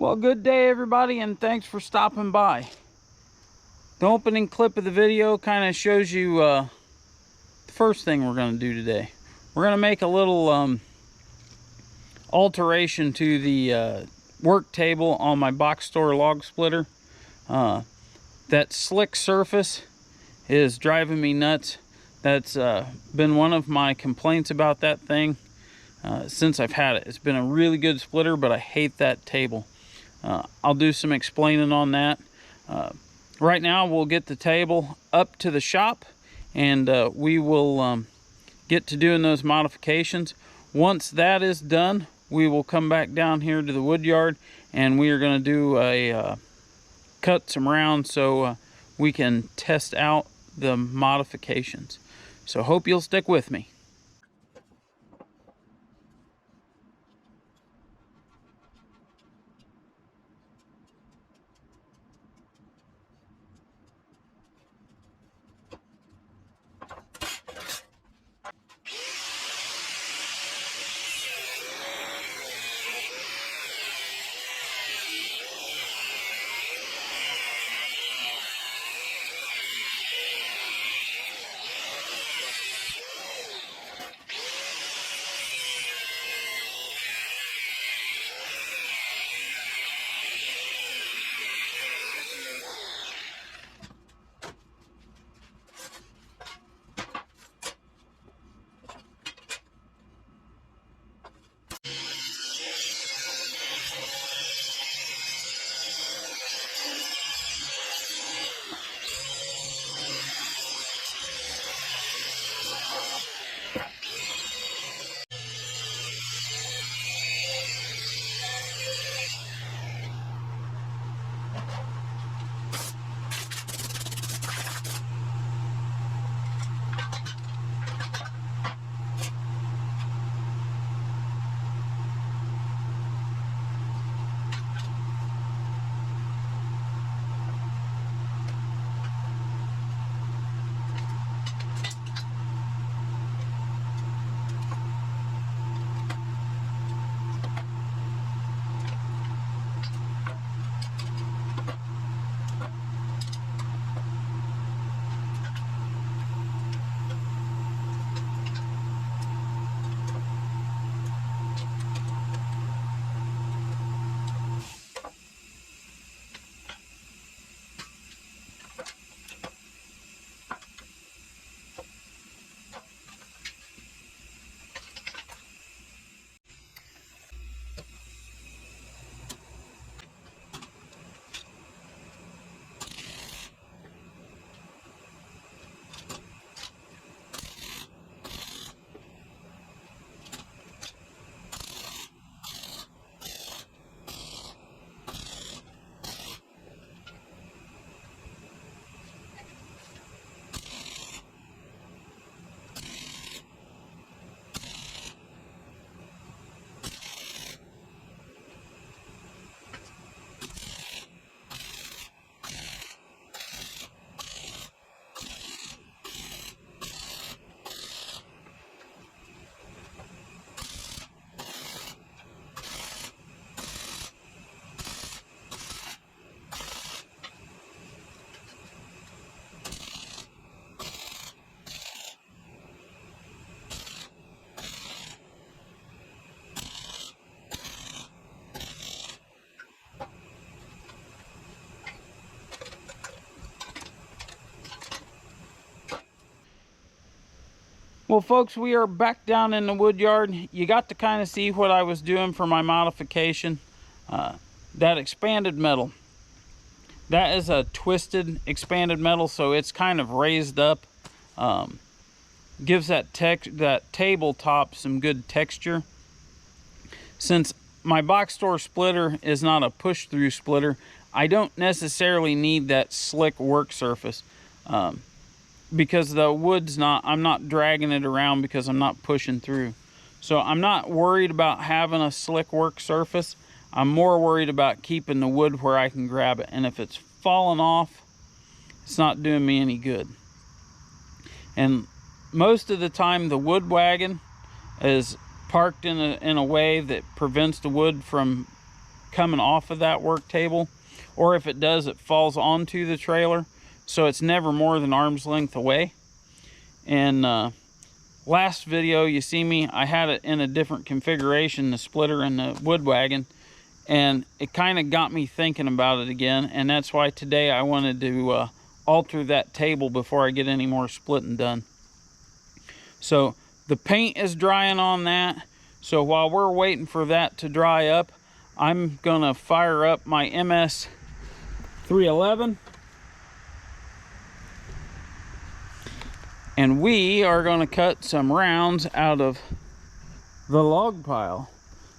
Well, good day everybody, and thanks for stopping by. The opening clip of the video kind of shows you the first thing we're going to do today. We're going to make a little alteration to the work table on my box store log splitter. That slick surface is driving me nuts. That's been one of my complaints about that thing since I've had it. It's been a really good splitter, but I hate that table. I'll do some explaining on that. Right now we'll get the table up to the shop, and we will get to doing those modifications. Once that is done, we will come back down here to the wood yard, and we are going to do a cut some rounds so we can test out the modifications. So hope you'll stick with me. Well, folks, we are back down in the wood yard. You got to kind of see what I was doing for my modification. That expanded metal, that is a twisted expanded metal, so it's kind of raised up. Gives that tabletop some good texture. Since my box store splitter is not a push-through splitter, I don't necessarily need that slick work surface. Because the wood's I'm not dragging it around because I'm not pushing through. So I'm not worried about having a slick work surface. I'm more worried about keeping the wood where I can grab it. And if it's falling off, it's not doing me any good. And most of the time the wood wagon is parked in a way that prevents the wood from coming off of that work table, or if it does, it falls onto the trailer, so it's never more than arm's length away. And last video you see me, I had it in a different configuration, the splitter and the wood wagon, and it kind of got me thinking about it again, and that's why today I wanted to alter that table before I get any more splitting done. So the paint is drying on that, so while we're waiting for that to dry up, I'm gonna fire up my MS 311, and we are gonna cut some rounds out of the log pile.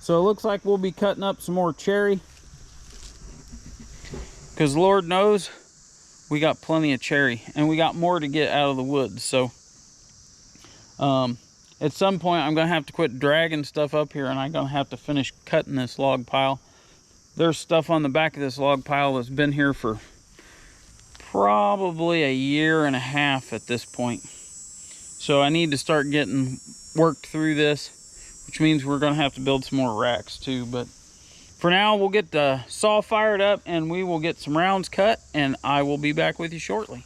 So it looks like we'll be cutting up some more cherry, because Lord knows we got plenty of cherry, and we got more to get out of the woods. So at some point I'm gonna have to quit dragging stuff up here, and I'm gonna have to finish cutting this log pile. There's stuff on the back of this log pile that's been here for probably 1.5 years at this point. So I need to start getting worked through this, which means we're gonna have to build some more racks too. But for now, we'll get the saw fired up and we will get some rounds cut, and I will be back with you shortly.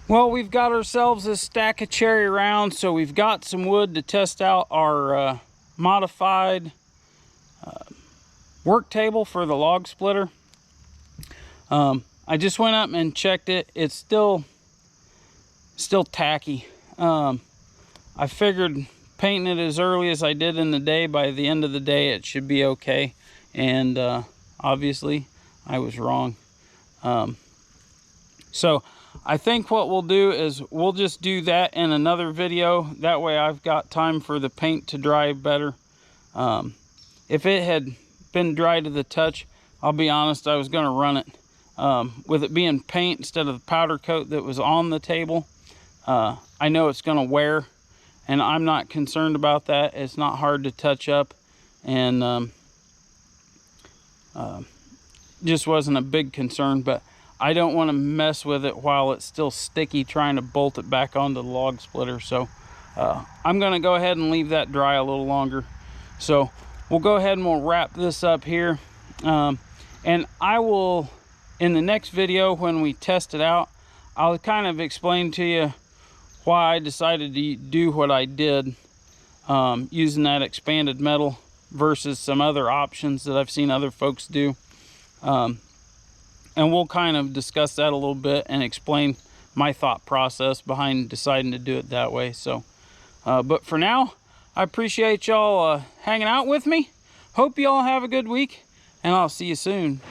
Well, we've got ourselves a stack of cherry rounds, so we've got some wood to test out our modified work table for the log splitter. I just went up and checked it. It's still tacky. I figured painting it as early as I did in the day, by the end of the day it should be okay, and obviously I was wrong. So I think what we'll do is we'll just do that in another video. That way I've got time for the paint to dry better. If it had been dry to the touch, I'll be honest, I was going to run it with it being paint instead of the powder coat that was on the table, I know it's going to wear, and I'm not concerned about that. It's not hard to touch up, and just wasn't a big concern, but I don't want to mess with it while it's still sticky trying to bolt it back onto the log splitter. So I'm going to go ahead and leave that dry a little longer. So we'll go ahead and we'll wrap this up here. And I will, in the next video when we test it out, I'll kind of explain to you why I decided to do what I did using that expanded metal versus some other options that I've seen other folks do. And we'll kind of discuss that a little bit and explain my thought process behind deciding to do it that way. So, but for now, I appreciate y'all hanging out with me. Hope y'all have a good week, and I'll see you soon.